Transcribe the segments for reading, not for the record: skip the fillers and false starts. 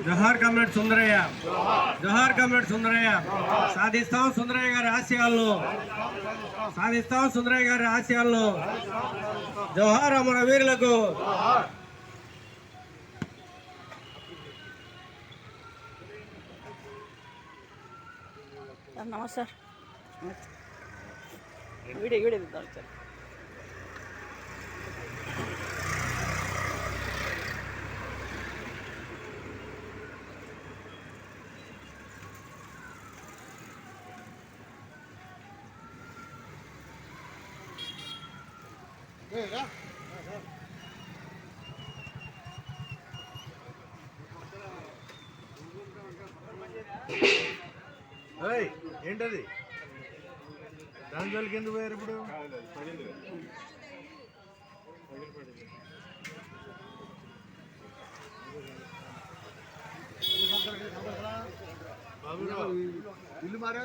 జోహార్ comrade Sundarayya, జోహార్ comrade Sundarayya. సాధిస్తాం సుందరయ్య గారి ఆశయాలను, సాధిస్తాం సుందరయ్య గారి ఆశయాలను. జోహార్ అమర వీరులకు. నమస్తే. వీడియో వీడియో తీద్దాం సార్. ఏంటది దాని జోలికి ఎందుకు పోయారు ఇప్పుడు? ఇల్లు మారే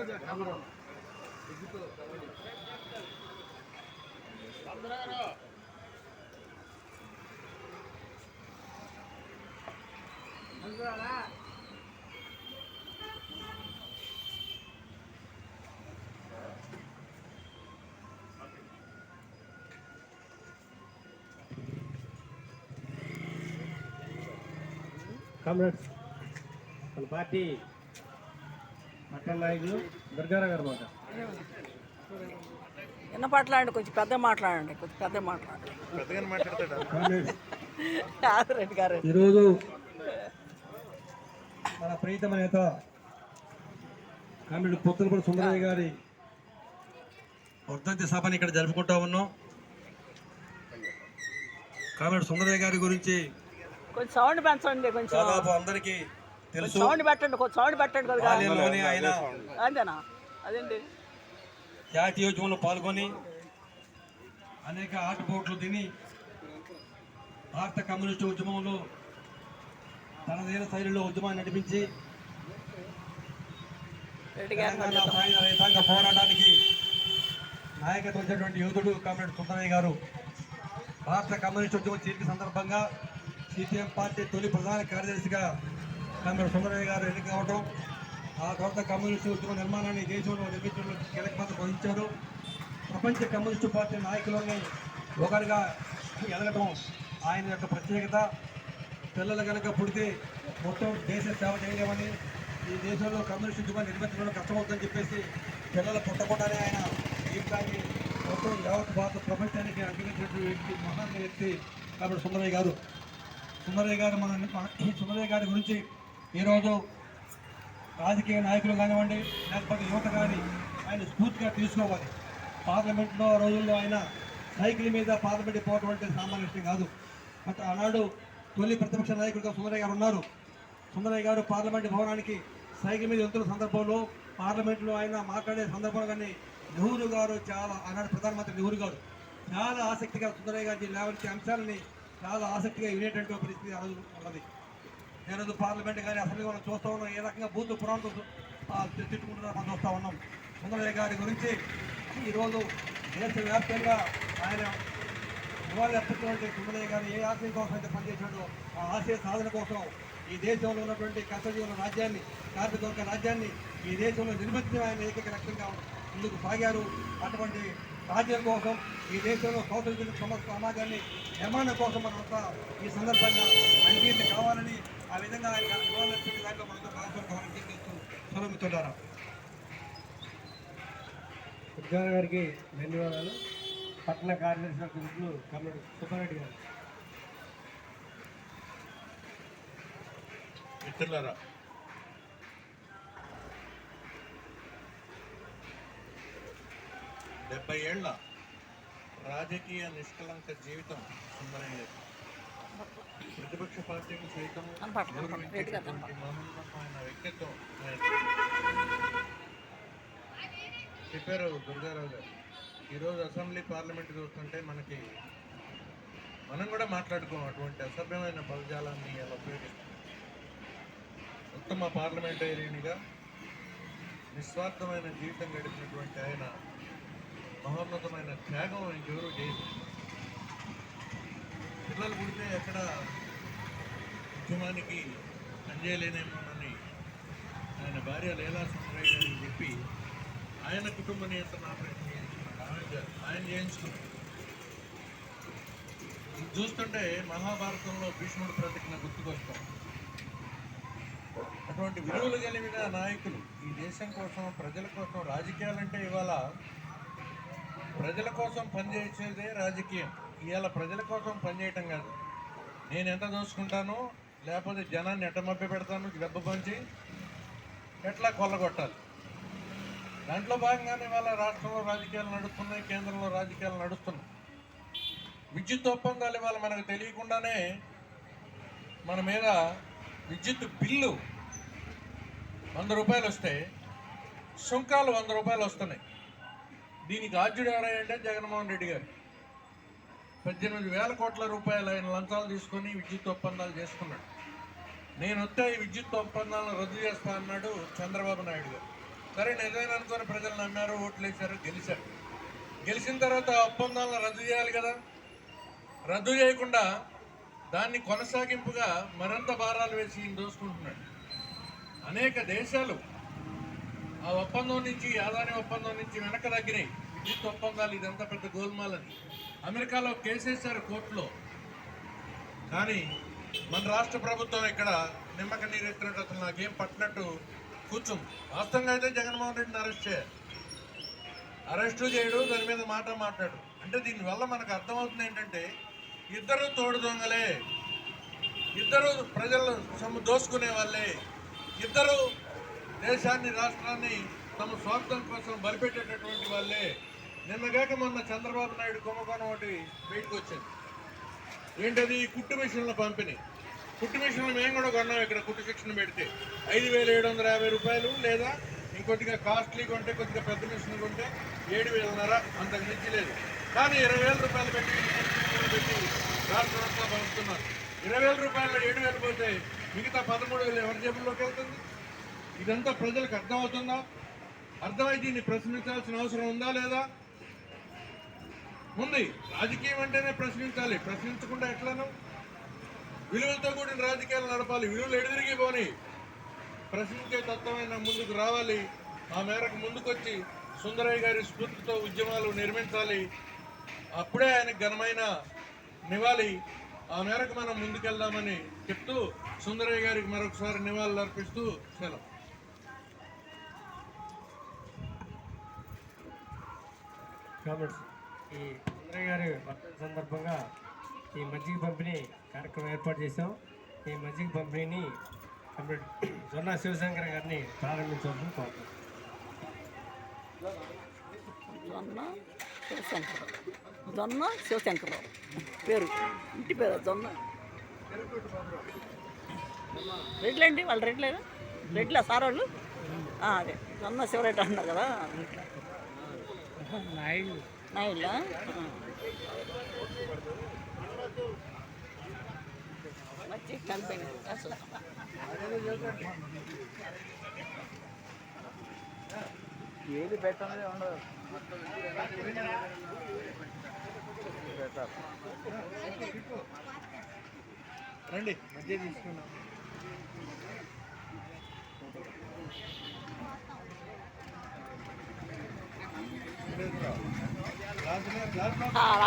కామ్రేడ్స్, మన పార్టీ మట్టల నాయకులు దుర్గారావు గారు మాట. చిన్న మాట్లాడండి, కొంచెం పెద్ద మాట్లాడండి, కొంచెం పెద్ద మాట్లాడండి. రెడ్డి గారు, ఈరోజు మన ప్రీతమ నేత కామ్రేడ్ పొత్తులపూడి సుందరయ్య గారి వర్ధంతి సభని ఇక్కడ జరుపుకుంటా ఉన్నాం. కామ్రేడ్ సుందరయ్య గారి గురించి కొంచెం సౌండ్ పెంచండి, కొంచెం దాదాపు అందరికీ తెలుసు. సౌండ్ పెట్టండి, కొంచెం సౌండ్ పెట్టండి కదా. ఆయన అంతేనా? అదేంటి జాతీయోద్యమంలో పాల్గొని అనేక ఆటపోట్లు తిని భారత కమ్యూనిస్టు ఉద్యమంలో తనదైన శైలిలో ఉద్యమాన్ని నడిపించి రైతాంగ పోరాటానికి నాయకత్వం వచ్చినటువంటి యోధుడు కామ్రేడ్ సుందరయ్య గారు. భారత కమ్యూనిస్టు ఉద్యమం చేరిక సందర్భంగా సిపిఎం పార్టీ తొలి ప్రధాన కార్యదర్శిగా కామ్రేడ్ సుందరయ్య గారు ఎన్నిక కావడం, ఆ తర్వాత కమ్యూనిస్టు ఉద్యమ నిర్మాణాన్ని దేశంలో నిర్మించడంలో కీలక పాత్ర వహించారు. ప్రపంచ కమ్యూనిస్టు పార్టీ నాయకులని ఒకరిగా ఎదగటం ఆయన యొక్క ప్రత్యేకత. పిల్లలు కనుక పుడితే మొత్తం దేశ సేవ చేయలేమని, ఈ దేశంలో కమ్యూనిస్టు ఉద్యమాన్ని నిర్మించడంలో కష్టమవుతుందని చెప్పేసి పిల్లలు పుట్టకుండానే ఆయన జీవితాన్ని మొత్తం యావత్ భారత ప్రపంచానికి అంగీకరించినటువంటి వ్యక్తి, మహాన్ వ్యక్తి కాబట్టి సుందరయ్య గారు. సుందరయ్య గారు సుందరయ్య గారి గురించి ఈరోజు రాజకీయ నాయకులు కానివ్వండి, లేకపోతే యువత కానీ ఆయన స్ఫూర్తిగా తీసుకోవాలి. పార్లమెంట్లో రోజుల్లో ఆయన సైకిల్ మీద పార్లమెంట్ పోవడం అంటే సామాన్య విషయం కాదు. బట్ ఆనాడు తొలి ప్రతిపక్ష నాయకుడిగా సుందరయ్య గారు ఉన్నారు. సుందరయ్య గారు పార్లమెంట్ భవనానికి సైకిల్ మీద వెళ్తున్న సందర్భంలో పార్లమెంట్లో ఆయన మాట్లాడే సందర్భంలో కానీ నెహ్రూ గారు ఆనాడు ప్రధానమంత్రి నెహ్రూ గారు చాలా ఆసక్తిగా సుందరయ్య గారి లేవనెత్తే అంశాలని చాలా ఆసక్తిగా వినేటువంటి పరిస్థితి ఆ రోజు ఉన్నది. ఈరోజు పార్లమెంట్ కానీ అసెంబ్లీ మనం చూస్తూ ఉన్నాం, ఏ రకంగా బూత్ పురాణంతో తిట్టుకుంటున్నారో మనం చూస్తూ ఉన్నాం. సుందరయ్య గారి గురించి ఈరోజు దేశవ్యాప్తంగా ఆయన నివాళులు అర్పిస్తున్నటువంటి సుందరయ్య గారు ఏ ఆశయం కోసం అయితే పనిచేశాడో ఆ ఆశయ సాధన కోసం ఈ దేశంలో ఉన్నటువంటి కష్టజీవుల రాజ్యాన్ని, కార్మిక వర్గ రాజ్యాన్ని ఈ దేశంలో నిర్మించడం ఆయన ఏకైక లక్ష్యంగా ముందుకు సాగారు. అటువంటి రాజ్యం కోసం ఈ దేశంలో కౌశల్య సమాజాన్ని నిర్మాణం కోసం మనంతా ఈ సందర్భంగా అంగీకరణ కావాలని, ఆ విధంగా ఆయన నివాళులు అర్పించే దాంట్లో మనతో భాగస్వామ్యం తీసుకెళ్తూ స్వరమిస్తున్నారా. ఉద్యోగ గారికి ధన్యవాదాలు. పట్టణ కార్యదర్శి సభ్యులు కమ్మడి సుబ్బారెడ్డి గారు. మిత్రులారా, డెబ్బై ఏళ్ల రాజకీయ నిష్కలంక జీవితం సుందరయ్య. ప్రతిపక్ష పార్టీలు సైతం గౌరవించేటటువంటి మహోన్నతమైన వ్యక్తిత్వం ఆయనది. చెప్పారు దుర్గారావు గారు. ఈరోజు అసెంబ్లీ పార్లమెంట్ చూస్తుంటే మనం కూడా మాట్లాడుకోం అటువంటి అసభ్యమైన పదజాలాన్ని అలా ఉపయోగిస్తాం. ఉత్తమ పార్లమెంటేరియన్గా నిస్వార్థమైన జీవితం గడిపినటువంటి ఆయన మహోన్నతమైన త్యాగం ఇంకెవరూ చేయదు. పిల్లలు పుడితే ఎక్కడ ఉద్యమానికి పనిచేయలేనేమోనని ఆయన భార్య లీలా సుందరయ్య గారికి చెప్పి ఆయన కుటుంబ నియంత్రణ ఆపరేషన్ చేయించుకున్నాడు. ఆయన చేయించుకున్నాడు. ఇది చూస్తుంటే మహాభారతంలో భీష్ముడు ప్రతిజ్ఞ గుర్తుకొస్తాం. అటువంటి విలువలు కలిగిన నాయకులు ఈ దేశం కోసం, ప్రజల కోసం, రాజకీయాలంటే ఇవాళ ప్రజల కోసం పనిచేసేదే రాజకీయం. ఇవాళ ప్రజల కోసం పనిచేయటం కాదు. నేను ఎంత దోసుకుంటానో, లేకపోతే జనాన్ని ఎట్ట మభ్య పెడతాను, దెబ్బ పంచి ఎట్లా కొల్లగొట్టాలి. దాంట్లో భాగంగానే ఇవాళ రాష్ట్రంలో రాజకీయాలు నడుస్తున్నాయి, కేంద్రంలో రాజకీయాలు నడుస్తున్నాయి. విద్యుత్ ఒప్పందాలు ఇవాళ మనకు తెలియకుండానే మన మీద విద్యుత్ బిల్లు 100 రూపాయలు వస్తే సుంకాలు 100 రూపాయలు వస్తున్నాయి. దీనికి ఆద్యుడు ఎవరంటే జగన్మోహన్ రెడ్డి గారు. 18,000 కోట్ల రూపాయలు ఆయన లంచాలు తీసుకొని విద్యుత్ ఒప్పందాలు చేసుకున్నాడు. నేను వస్తే ఈ విద్యుత్ ఒప్పందాలను రద్దు చేస్తా అన్నాడు చంద్రబాబు నాయుడు గారు. సరే నిజమైన అనుకుని ప్రజలు నమ్మారు, ఓట్లు వేశారు, గెలిచారు. గెలిచిన తర్వాత ఆ ఒప్పందాలను రద్దు చేయాలి కదా. రద్దు చేయకుండా దాన్ని కొనసాగింపుగా మరింత భారాలు వేసి ఈయన దోసుకుంటున్నాడు. అనేక దేశాలు ఆ ఒప్పందం నుంచి, అదాని ఒప్పందం నుంచి వెనక తగ్గినాయి. విద్యుత్ ఒప్పందాలు ఇదంతా పెద్ద గోల్మాలని అమెరికాలో కేసేశారు కోర్టులో. కానీ మన రాష్ట్ర ప్రభుత్వం ఇక్కడ నిమ్మక నీరెత్తినట్టు అసలు నాకేం పట్టినట్టు కూర్చుంది. వాస్తవంగా అయితే జగన్మోహన్ రెడ్డిని అరెస్టు చేయడు, దాని మీద మాట్లాడు. అంటే దీనివల్ల మనకు అర్థమవుతుంది ఏంటంటే ఇద్దరు తోడు దొంగలే, ఇద్దరు ప్రజలు దోసుకునే వాళ్ళే, ఇద్దరు దేశాన్ని, రాష్ట్రాన్ని తమ స్వార్థం కోసం బలిపెట్టేటటువంటి వాళ్ళే. నిన్నగాక మొన్న చంద్రబాబు నాయుడు కుంభకోణం ఒకటి బయటకు వచ్చింది. ఏంటది? కుట్టు మిషన్ల పంపిణీ. కుట్టు మిషన్లు మేము కూడా కొన్నాం ఇక్కడ. కుట్టు శిక్షణ పెడితే 5,750 రూపాయలు, లేదా ఇంకొద్దిగా కాస్ట్లీ కొంటే, కొద్దిగా పెద్ద మిషన్ కొంటే 7,500, అంతకు మించి లేదు. కానీ 20,000 రూపాయలు పెట్టి రాష్ట్రం అంతా పంపుతున్నారు. 20,000 రూపాయలు 7,000 పోతే మిగతా 13,000 ఎవరి జేబుల్లోకి వెళ్తుంది? ఇదంతా ప్రజలకు అర్థమవుతుందా? అర్థమై దీన్ని ప్రశ్నించాల్సిన అవసరం ఉందా లేదా? ఉంది. రాజకీయం అంటేనే ప్రశ్నించాలి. ప్రశ్నించకుండా ఎట్లను? విలువలతో కూడిన రాజకీయాలు నడపాలి. విలువలు ఎడుదిరిగి పోని ప్రశ్నించే తత్వమైన ముందుకు రావాలి. ఆ మేరకు ముందుకొచ్చి సుందరయ్య గారి స్ఫూర్తితో ఉద్యమాలు నిర్మించాలి. అప్పుడే ఆయనకు ఘనమైన నివాళి. ఆ మేరకు మనం ముందుకెళ్దామని చెప్తూ సుందరయ్య గారికి మరొకసారి నివాళులు అర్పిస్తూ సెలవు. కాబట్టి ఈ సుందరయ్య గారి వర్ధంతి సందర్భంగా ఈ మజ్జిగ పంపిణీ కార్యక్రమం ఏర్పాటు చేశాం. ఈ మజ్జిగ పంపిణీని జొన్న శివశంకర్ గారిని ప్రారంభించాలని కోరుతున్నాం. జొన్న శివశంకరరావు పేరు, ఇంటి పేరు జొన్న. రెడ్లండి వాళ్ళు, రెడ్లేదా? రెడ్లా సార్ వాళ్ళు? అదే జొన్న శివరెడ్డి అన్నారు కదా. నాయుడులా? వచ్చి కలిపోయింది. ఏది పెట్టనే ఉండదు. రండి, మధ్య తీసుకున్నాం.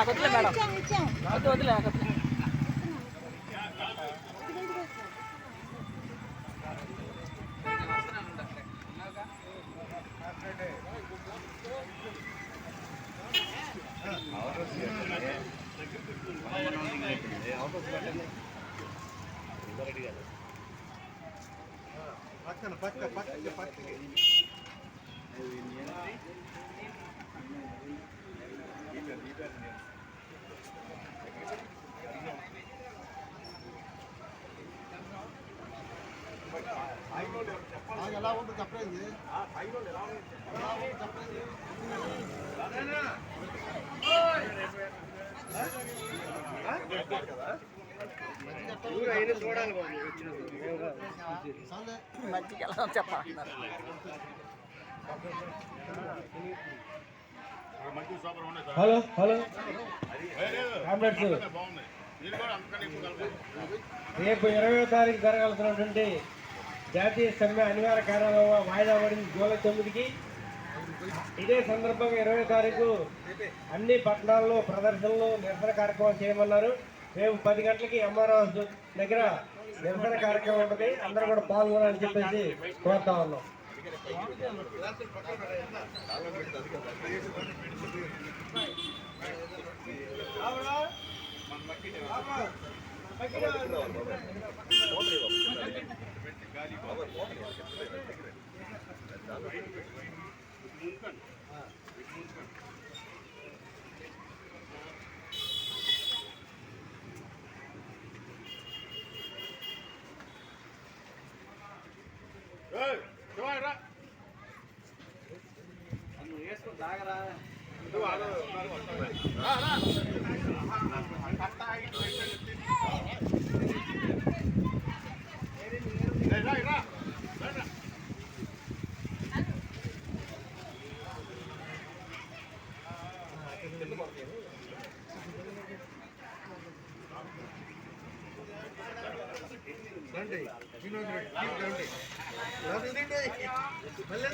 వదిలే మేడం, వదిలే. పక్కన పక్కకి ఎలా ఉంటుంది చెప్పలేదు మజ్జిగ ఎలా చెప్పాలన్నారు. హలో హలో కామ్రేడ్స్, రేపు 20వ తారీఖు జరగాల్సినటువంటి జాతీయ సమ్మె అనివార్య కారణంగా వాయిదా పడింది జూలై 9కి. ఇదే సందర్భంగా 20వ తారీఖు అన్ని పట్టణాల్లో ప్రదర్శనలు నిరసన కార్యక్రమం చేయమన్నారు. రేపు 10 గంటలకి ఎంఆర్ఓ దగ్గర నిరసన కార్యక్రమం ఉంటుంది, అందరూ కూడా పాల్గొనాలని చెప్పేసి కోరుతా ఉన్నాం. మళ్ళీ